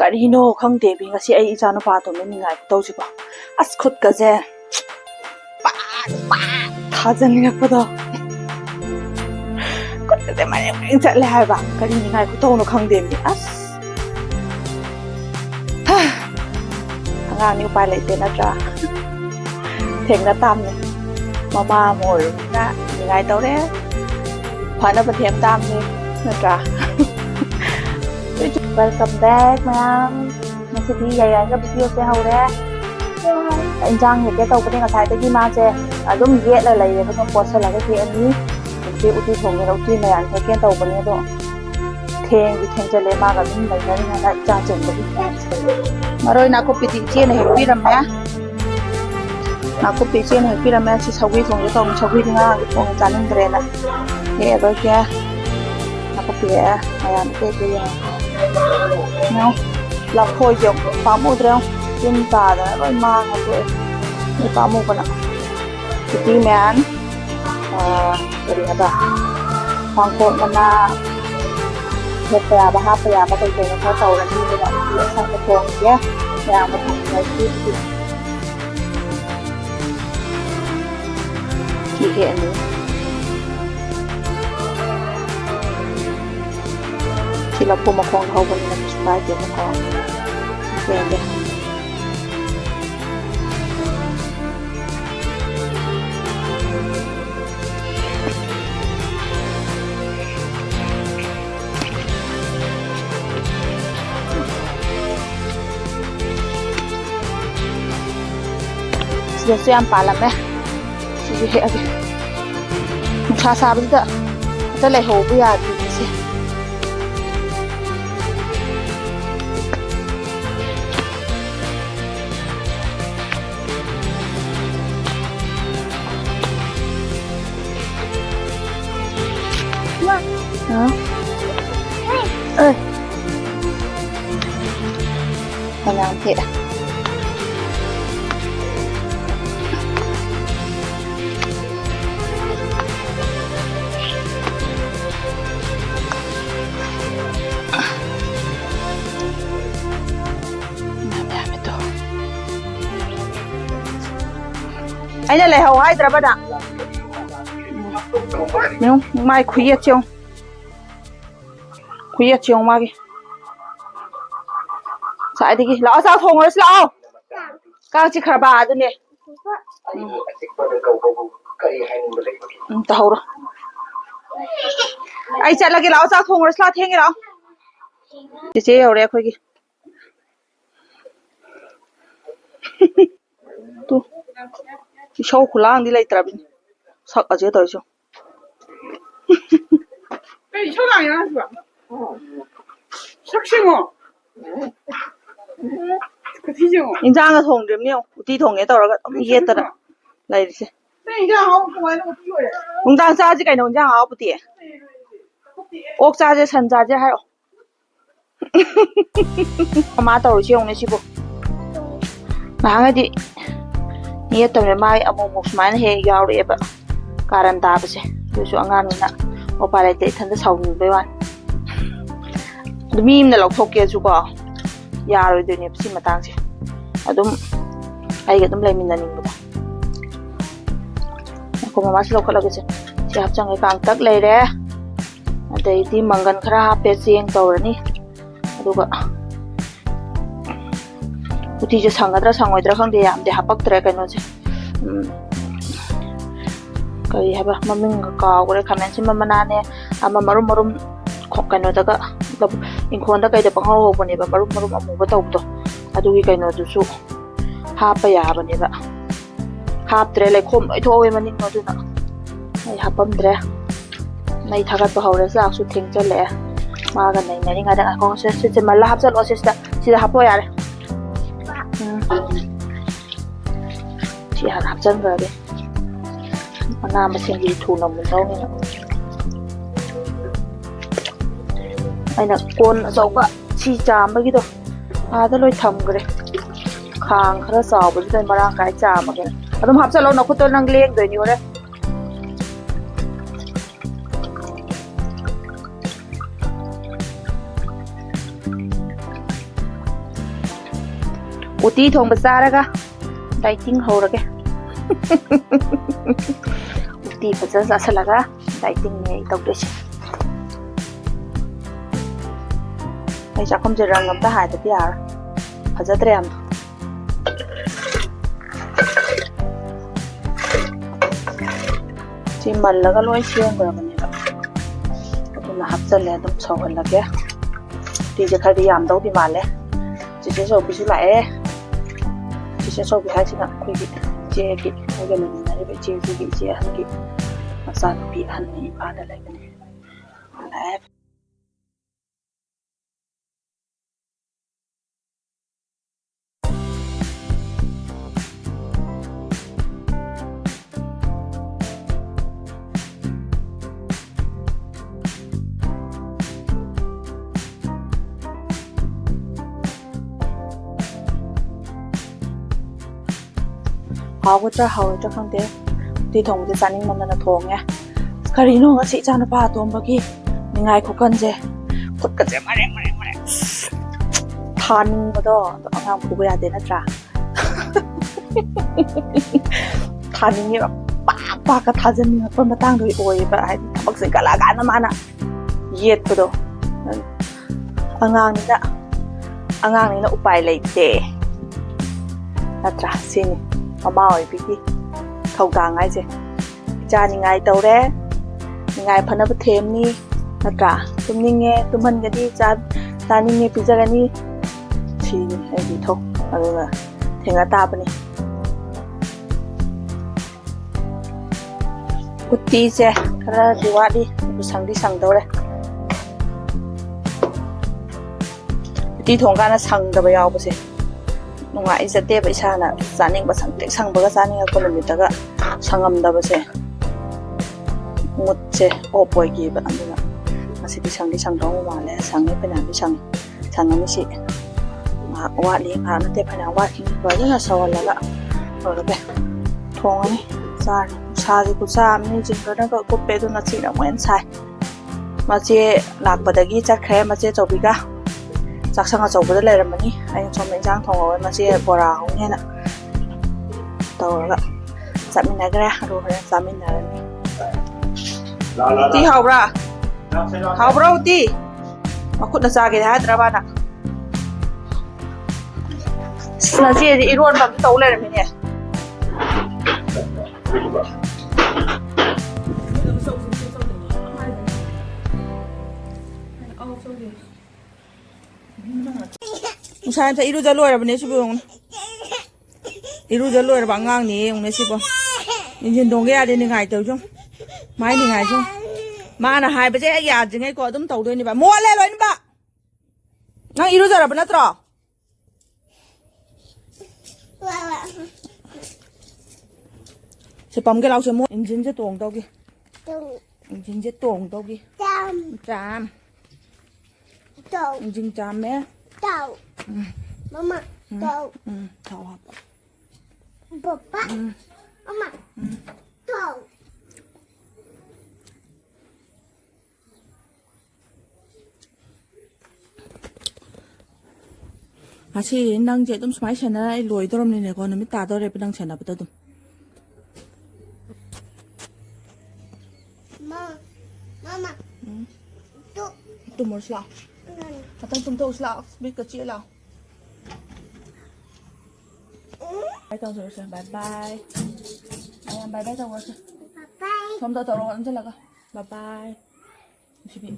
ꯀꯔꯤꯅꯣ ꯈꯪꯗꯦꯕꯤ ꯉꯁꯤ ꯑꯩ ꯏꯆꯥ ꯅꯨꯄꯥ ꯇꯣꯝꯅ ꯅꯤꯡꯉꯥꯏ ꯇꯧꯁꯤꯕꯣ ꯑꯁ ꯈꯨꯠꯀꯁꯦ ꯄꯥꯛ ꯊꯥꯖꯟꯅꯤꯡꯉꯛꯄꯗꯣ ꯈꯨꯠꯀꯁꯦ ꯃꯔꯦꯡ ꯃꯔꯦꯡ ꯆꯠꯂꯦ ꯍꯥꯏꯕ ꯀꯔꯤ ꯅꯤꯡꯉꯥꯏ ꯈꯨꯇꯧꯅꯣ ꯈꯪꯗꯦꯕꯤ ꯑꯁ ꯑꯉꯥꯡꯅꯤ ꯎꯄꯥꯏ ꯂꯩꯇꯦ ꯅꯠꯇ꯭ꯔꯥ ꯊꯦꯡꯅ ꯇꯥꯝꯅꯤ ꯃꯃꯥ ꯑꯃ ꯑꯣꯏꯔꯨꯕꯅꯤꯅ ꯅꯤꯡꯉꯥꯏ ꯇꯧꯔꯦ ꯐꯅꯕ ꯊꯦꯝ ꯇꯥꯝꯅꯤ ꯅꯠꯇ꯭ꯔꯥ ꯋꯦꯜꯀꯝ ꯕꯦꯛ ꯃꯌꯥꯝ ꯉꯁꯤꯗꯤ ꯌꯥꯏꯒ ꯚꯤꯗꯤꯑꯣꯁꯦ ꯍꯧꯔꯦ ꯏꯟꯖꯥꯡ ꯍꯦꯛꯀꯦ ꯇꯧꯕꯅꯦ ꯉꯁꯥꯏꯗꯒꯤ ꯃꯥꯁꯦ ꯑꯗꯨꯝ ꯌꯦꯠꯂ ꯂꯩꯌꯦꯕ ꯑꯗꯨꯝ ꯄꯣꯠꯁꯜꯂꯒ ꯍꯦꯛꯑꯅꯤ ꯍꯧꯖꯤꯛꯇꯤ ꯎꯇꯤ ꯊꯣꯡꯉꯦ ꯎꯇꯤ ꯃꯌꯥꯝ ꯍꯦꯛꯀꯦ ꯇꯧꯕꯅꯦ ꯑꯗꯣ ꯊꯦꯡꯖꯜꯂꯦ ꯃꯥꯒ ꯑꯗꯨꯝ ꯂꯩꯅꯔꯤꯉꯩꯗ ꯏꯆꯥ ꯆꯦꯟꯕꯒꯤ ꯃꯔꯣꯏ ꯅꯥꯀꯨꯞꯄꯤꯗꯤ ꯏꯆꯦꯅ ꯍꯦꯛꯄꯤꯔꯝꯃꯦ ꯅꯥꯀꯨꯞꯄꯤ ꯏꯆꯦꯅ ꯍꯦꯛꯄꯤꯔꯝꯃꯦ ꯁꯤ ꯁꯧꯒ꯭ꯔꯤ ꯊꯣꯡꯒꯦ ꯇꯧꯅꯤ ꯁꯧꯒ꯭ꯔꯤꯗꯤ ꯉꯔꯥꯡꯗꯤ ꯊꯣꯡꯉ ꯆꯥꯅꯤꯡꯗ꯭ꯔꯦꯅ ꯍꯦꯛꯑꯔꯣꯏꯒꯦ ꯅꯥꯀꯨꯞꯄꯤ ꯍꯦꯛꯑꯦ ꯃꯌꯥꯝ ꯍꯦꯛꯀꯦ ꯌꯦꯡꯉꯣ ꯂꯐꯣꯏꯁꯦ ꯄꯥꯝꯃꯨꯗ꯭ꯔꯦ ꯇꯤꯟ ꯇꯥꯗꯅ ꯂꯣꯏ ꯃꯥꯡꯉ ꯇꯣꯛꯑꯦ ꯃꯤ ꯄꯥꯝꯃꯨꯕꯅ ꯎꯇꯤ ꯃꯌꯥꯝ ꯀꯔꯤ ꯍꯥꯏꯕ ꯄꯥꯡꯈꯣꯛ ꯃꯅꯥ ꯍꯦꯛꯄ ꯌꯥꯕ ꯍꯥꯞꯄ ꯌꯥꯕ ꯀꯩ ꯀꯩꯅꯣ ꯈꯔ ꯇꯧꯔꯅꯤ ꯑꯗꯨꯒ ꯎꯇꯤ ꯑꯁꯪꯕ ꯊꯣꯡꯉꯒꯦ ꯃꯌꯥꯝꯒ ꯊꯣꯡꯃꯤꯟꯅꯁꯤ ꯎꯇꯤ ꯍꯦꯛꯑꯅꯤ ꯁꯤ ꯂꯐꯨ ꯃꯈꯣꯡ ꯍꯧꯕꯅꯤꯅ ꯀꯩꯁꯨ ꯀꯥꯏꯗꯦꯕꯀꯣ ꯍꯦꯛꯑꯒꯦ ꯁꯤꯗꯁꯨ ꯌꯥꯝ ꯄꯥꯜꯂꯝꯃꯦ ꯁꯤꯁꯨ ꯍꯦꯛꯑꯒꯦ ꯅꯨꯡꯁꯥ ꯁꯥꯕꯁꯤꯗ ꯑꯝꯇ ꯂꯩꯍꯧꯕ ꯌꯥꯗ꯭ꯔꯤꯅꯦ ꯁꯤ ꯐꯅꯌꯥꯝ ꯍꯦꯛꯑꯦ ꯑꯩꯅ ꯂꯩꯍꯧ ꯍꯥꯏꯗ꯭ꯔꯕꯗ ꯃꯥꯏ ꯈꯨꯌꯦꯠꯁꯦ ꯌꯦꯡꯉꯨ ꯈꯨꯌꯦꯠꯁꯦ ꯌꯦꯡꯉꯨ ꯃꯥꯒꯤ ꯁꯥꯏꯗꯒꯤ ꯂꯥꯛꯑꯣ ꯆꯥꯛ ꯊꯣꯡꯉꯨꯔꯁꯤ ꯂꯥꯛꯑꯣ ꯀꯥꯡ ꯆꯤꯛꯈ꯭ꯔꯕ ꯑꯗꯨꯅꯦ ꯇꯧꯍꯧꯔꯣ ꯑꯩ ꯆꯠꯂꯒꯦ ꯂꯥꯛꯑꯣ ꯆꯥꯛ ꯊꯣꯡꯉꯨꯔꯁꯤ ꯂꯥꯛꯑꯣ ꯊꯦꯡꯉꯦ ꯂꯥꯛꯑꯣ ꯆꯦꯆꯦ ꯌꯧꯔꯦ ꯑꯩꯈꯣꯏꯒꯤ ꯇꯨ ꯏꯁꯧ ꯈꯨꯂꯥꯡꯗꯤ ꯂꯩꯇ꯭ꯔꯕꯅꯤ ꯁꯛ ꯑꯁꯦ ꯇꯧꯔꯤꯁꯨ ꯀꯩ 이상하게 하시봐. 삭싱어. 그티죠. 인장을 통드림요. 우티 통에 떨어가 이해했더라. 라이리세. 인장 하고 뭐하는 거 필요해. 농장 싸지 가이 농장 아부디. 옥 싸지 산 싸지 하요. 엄마 떨어지 오네 시보. 나가디 이해했더니 마이 아무무 수만 해 야우리에바. 가란 다버세. 그래서 안가는나 오빠 라이트 이탄데 사오는 배완. ꯃꯤ ꯑꯃꯅ ꯂꯧꯊꯣꯛꯀꯦꯁꯨꯀꯣ ꯌꯥꯔꯣꯏꯗꯣꯏꯅꯦꯕ ꯁꯤ ꯃꯇꯥꯡꯁꯦ ꯑꯗꯨꯝ ꯑꯩꯒ ꯑꯗꯨꯝ ꯂꯩꯃꯤꯟꯅꯅꯤꯡꯕꯗꯣ ꯑꯩꯈꯣꯏ ꯃꯃꯥꯁꯤ ꯂꯧꯈꯠꯂꯒꯦꯁꯦ ꯁꯤ ꯍꯥꯞꯆꯟꯒꯦ ꯀꯥꯡꯇꯛ ꯂꯩꯔꯦ ꯑꯗꯩꯗꯤ ꯃꯪꯒꯟ ꯈꯔ ꯍꯥꯞꯄꯦ ꯆꯦꯡ ꯇꯧꯔꯅꯤ ꯑꯗꯨꯒ ꯎꯇꯤꯁꯦ ꯁꯪꯒꯗ꯭ꯔꯥ ꯁꯪꯉꯣꯏꯗ꯭ꯔꯥ ꯈꯪꯗꯦ ꯌꯥꯝꯗꯤ ꯍꯥꯄꯛꯇ꯭ꯔꯦ ꯀꯩꯅꯣꯁꯦ ꯀꯔꯤ ꯍꯥꯏꯕ ꯃꯃꯤꯡꯒ ꯀꯥꯎꯈ꯭ꯔꯦ ꯈꯥꯃꯦꯟꯁꯤꯟꯕ ꯃꯅꯥꯅꯦ ꯑꯃ ꯃꯔꯨꯝ ꯃꯔꯨꯝ ꯀꯩꯅꯣꯗꯒ ꯏꯪꯈꯣꯜꯗ ꯀꯩꯗ ꯄꯪꯍꯧ ꯍꯧꯕꯅꯦꯕ ꯃꯔꯨꯝ ꯃꯔꯨꯝ ꯑꯃꯨꯕ ꯇꯧꯕꯗꯣ ꯑꯗꯨꯒꯤ ꯀꯩꯅꯣꯗꯨꯁꯨ ꯍꯥꯞꯄ ꯌꯥꯕꯅꯦꯕ ꯍꯥꯞꯇ꯭ꯔꯦ ꯂꯩꯈꯣꯝ ꯂꯣꯏ ꯊꯣꯛꯑꯦ ꯃꯅꯤꯡꯗꯣ ꯑꯗꯨꯅ ꯑꯩ ꯍꯥꯞꯄꯝꯗ꯭ꯔꯦ ꯃꯩ ꯊꯥꯒꯠꯄ ꯍꯧꯔꯦ ꯆꯥꯛꯁꯨ ꯊꯦꯡꯖꯜꯂꯛꯑꯦ ꯃꯥꯒ ꯅꯩꯅꯔꯤꯉꯩꯗ ꯉꯥꯏꯈꯣ ꯁꯤꯁꯦ ꯃꯜꯂ ꯍꯥꯞꯆꯜꯂꯣ ꯁꯤꯗ ꯍꯥꯞꯄꯣ ꯌꯥꯔꯦ ꯁꯤ ꯍꯥꯟꯅ ꯍꯥꯞꯆꯟꯈ꯭ꯔꯒꯦ ꯃꯅꯥ ꯃꯁꯤꯡꯗꯤ ꯊꯨꯅ ꯃꯨꯟꯗꯧꯅꯤꯅ ꯑꯩꯅ ꯀꯣꯟ ꯑꯆꯧꯕ ꯁꯤ ꯆꯥꯝꯕꯒꯤꯗꯣ ꯑꯥꯗ ꯂꯣꯏ ꯊꯝꯈ꯭ꯔꯦ ꯈꯥꯡ ꯈꯔ ꯆꯥꯎꯕꯁꯤꯗ ꯃꯔꯥꯡ ꯀꯥꯏ ꯆꯥꯝꯃꯒꯦ ꯑꯗꯨꯝ ꯍꯥꯞꯆꯜꯂꯣ ꯅꯈꯨꯠꯇꯣ ꯅꯪ ꯂꯦꯡꯗꯣꯏꯅꯤ ꯍꯣꯔꯦꯟ 우띠 통바 싸라가 다이팅 하우라게 우띠 파자 싸살라가 다이팅네 이떡도시 아이 자컴제 랑감다 하이드디 알아 파자드레 암도 지 말라가 로이 시원 거라고니까 ꯑꯗꯨꯅ ꯍꯥꯞꯆꯜꯂꯦ ꯑꯗꯨꯝ ꯁꯧꯍꯜꯂꯒꯦ ꯎꯇꯤꯁꯦ ꯈꯔꯗꯤ ꯌꯥꯝꯗꯧꯗꯤ ꯃꯥꯜꯂꯦ ꯆꯦꯆꯦ ꯆꯧꯕꯤꯁꯨ ꯂꯥꯛꯑꯦ ꯆꯦꯆꯦ ꯆꯧꯕꯤ ꯍꯥꯏꯁꯤꯅ ꯑꯩꯈꯣꯏꯒꯤ ꯏꯆꯦꯒꯤ ꯑꯩꯒ ꯂꯩꯃꯤꯟꯅꯔꯤꯕ ꯏꯆꯦꯁꯤꯒꯤ ꯏꯆꯦ ꯑꯍꯟꯒꯤ ꯃꯆꯥꯅꯨꯄꯤ ꯑꯍꯟꯅꯤ ꯏꯝꯐꯥꯜꯗ ꯂꯩꯕꯅꯤ ꯂꯥꯛꯑꯦ 하우ꯒꯗ꯭ꯔꯥ ꯍꯥꯎꯔꯣꯏꯗ꯭ꯔꯥ ꯈꯪꯗꯦ ꯎꯇꯤ ꯊꯣꯡꯕꯁꯦ ꯆꯥꯅꯤꯡꯃꯟꯗꯅ ꯊꯣꯡꯉꯦ ꯀꯔꯤꯅꯣ ꯉꯁꯤ ꯏꯆꯥꯅꯨꯄꯥ ꯑꯇꯣꯝꯕꯒꯤ ꯅꯤꯡꯉꯥꯏ ꯈꯨꯀꯟꯁꯦ ꯈꯨꯠꯀꯁꯦ ꯃꯔꯦꯡ ꯊꯥꯅꯤꯡꯕꯗꯣ ꯑꯗꯣ ꯑꯉꯥꯡ ꯐꯨꯕ ꯌꯥꯗꯦ ꯅꯠꯇ꯭ꯔꯥ ꯊꯥꯅꯤꯡꯉꯦꯕ ꯄꯥꯛꯀ ꯊꯥꯖꯟꯅꯤꯡꯉꯛꯄ ꯃꯇꯥꯡꯗꯣ ꯑꯣꯏꯌꯦꯕ ꯍꯥꯏꯗꯤ ꯊꯕꯛꯁꯦ ꯒꯂꯥꯒꯥꯟꯅ ꯃꯥꯅ ꯌꯦꯠꯄꯗꯣ ꯑꯉꯥꯡꯅꯤꯅ ꯎꯄꯥꯏ ꯂꯩꯇꯦ ꯅꯠꯇ꯭ꯔꯥ ꯁꯤꯅꯤ ꯃꯃꯥ ꯑꯣꯏꯕꯤꯒꯤ ꯊꯧꯗꯥꯡ ꯍꯥꯏꯁꯦ ꯏꯆꯥ ꯅꯤꯡꯉꯥꯏ ꯇꯧꯔꯦ ꯅꯤꯡꯉꯥꯏ ꯐꯅꯕ ꯊꯦꯝꯅꯤ ꯅꯠꯇ꯭ꯔꯥ ꯇꯨꯝꯅꯤꯡꯉꯦ ꯇꯨꯝꯍꯟꯒꯅꯤ ꯆꯥꯅꯤꯡꯉꯦ ꯄꯤꯖꯒꯅꯤ ꯁꯤꯅꯤ ꯑꯩꯒꯤ ꯏꯊꯧ ꯑꯗꯨꯒ ꯊꯦꯡꯅ ꯇꯥꯕꯅꯤ ꯎꯇꯤꯁꯦ ꯈꯔꯗꯤ ꯋꯥꯠꯂꯤ ꯑꯗꯨ ꯁꯪꯗꯤ ꯁꯪꯗꯧꯔꯦ ꯎꯇꯤ ꯊꯣꯡꯀꯥꯟꯗ ꯁꯪꯗꯕ ꯌꯥꯎꯕꯁꯦ ꯅꯨꯡꯉꯥꯏꯖꯗꯦꯕ ꯏꯁꯥꯅ ꯆꯥꯅꯤꯡꯕ ꯁꯪꯇ꯭ꯔꯤꯛ ꯁꯪꯕꯒ ꯆꯥꯅꯤꯡꯉꯛꯄ ꯅꯨꯃꯤꯠꯇꯒ ꯁꯪꯉꯝꯗꯕꯁꯦ ꯃꯨꯠꯁꯦ ꯑꯣꯞ ꯑꯣꯏꯈꯤꯕ ꯑꯗꯨꯅ ꯉꯁꯤꯗꯤ ꯁꯪꯗꯤ ꯁꯪꯗꯧ ꯃꯥꯜꯂꯦ ꯁꯪꯉꯦ ꯐꯅꯌꯥꯝꯗꯤ ꯁꯪꯉꯅꯤ ꯁꯤ ꯉꯥꯏꯍꯥꯛ ꯋꯥꯠꯂꯤ ꯉꯥꯏꯍꯥꯛ ꯅꯠꯇꯦ ꯐꯅꯌꯥꯝ ꯋꯥꯠꯈꯤꯅꯤ ꯐꯖꯅ ꯁꯧꯍꯜꯂꯒ ꯂꯣꯏꯔꯒꯦ ꯊꯣꯡꯉꯅꯤ ꯆꯥꯔꯅꯤ ꯅꯨꯡꯁꯥꯁꯦ ꯈꯨꯠꯁꯥ ꯑꯃꯅꯤ ꯖꯤꯡꯒꯔꯅꯒ ꯀꯨꯞꯄꯦ ꯑꯗꯨꯅ ꯆꯤꯡ ꯑꯃꯨꯛ ꯍꯦꯟꯅ ꯁꯥꯏ ꯃꯆꯦ ꯂꯥꯛꯄꯗꯒꯤ ꯆꯠꯈ꯭ꯔꯦ ꯃꯆꯦ ꯆꯧꯕꯤꯒ ꯆꯥꯛꯁꯪ ꯑꯆꯧꯕꯗ ꯂꯩꯔꯝꯃꯅꯤ ꯑꯩꯅ ꯁꯣꯝꯗ ꯏꯟꯖꯥꯡ ꯊꯣꯡꯍꯧꯋꯦ ꯃꯆꯦ ꯕꯣꯔꯥ ꯍꯧꯅꯦꯅ ꯇꯧꯔꯒ ꯆꯠꯃꯤꯟꯅꯈ꯭ꯔꯦ ꯑꯗꯨ ꯍꯣꯔꯦꯟ ꯆꯥꯃꯤꯟꯅꯔꯅꯤ ꯎꯇꯤ ꯍꯥꯎꯕ꯭ꯔꯥ ꯍꯥꯎꯕ꯭ꯔꯥ ꯎꯇꯤ ꯃꯈꯨꯠꯅ ꯆꯥꯒꯦꯗꯤ ꯍꯥꯏꯗ꯭ꯔꯕꯅ ꯅꯆꯦꯗꯤ ꯏꯔꯣꯟꯕ ꯑꯝꯇ ꯇꯧ ꯂꯩꯔꯝꯃꯤꯅꯦ ꯉꯁꯥꯏ ꯑꯝꯇ ꯏꯔꯨꯖ ꯂꯣꯏꯔꯕꯅꯦ ꯁꯤꯕꯨ ꯌꯦꯡꯉꯨꯅꯦ ꯏꯔꯨꯖ ꯂꯣꯏꯔꯕ ꯑꯉꯥꯡꯅꯦ ꯌꯦꯡꯉꯨꯅꯦ ꯁꯤꯕꯨ ꯏꯟꯖꯤꯟ ꯊꯣꯡꯒꯦ ꯌꯥꯗꯦ ꯅꯤꯡꯉꯥꯏ ꯇꯧꯁꯨ ꯃꯥꯏ ꯅꯤꯡꯉꯥꯏꯁꯨ ꯃꯥꯅ ꯍꯥꯏꯕꯁꯦ ꯑꯩ ꯌꯥꯗ꯭ꯔꯤꯉꯩꯀꯣ ꯑꯗꯨꯝ ꯇꯧꯗꯣꯏꯅꯦꯕ ꯃꯣꯠꯂꯦ ꯂꯣꯏꯅꯃꯛ ꯅꯪ 이루저러ꯕ ꯅꯠꯇ꯭ꯔꯣ ꯁꯤ ꯄꯝꯒꯦ ꯂꯥꯎꯁꯦ ꯃꯣꯏ ꯏꯟꯖꯤꯟꯁꯦ ꯇꯣꯡꯗꯧꯒꯤ 인진제 똥 독이 짬 인진 짬에 Mama, tau. tau apa Papa. Mama. Tau. 아시 낭제 좀 많이 셔나 로이 도럼니네 거는 따더래 비랑 셔나 보다 좀 Mama. 또 뭘 써? 어떤 좀 써? 미끄 찌라. bye tao rồi bye bye. Anh bye bye tao rồi. Bye bye. Không tao tao rồi anh sẽ là bye bye.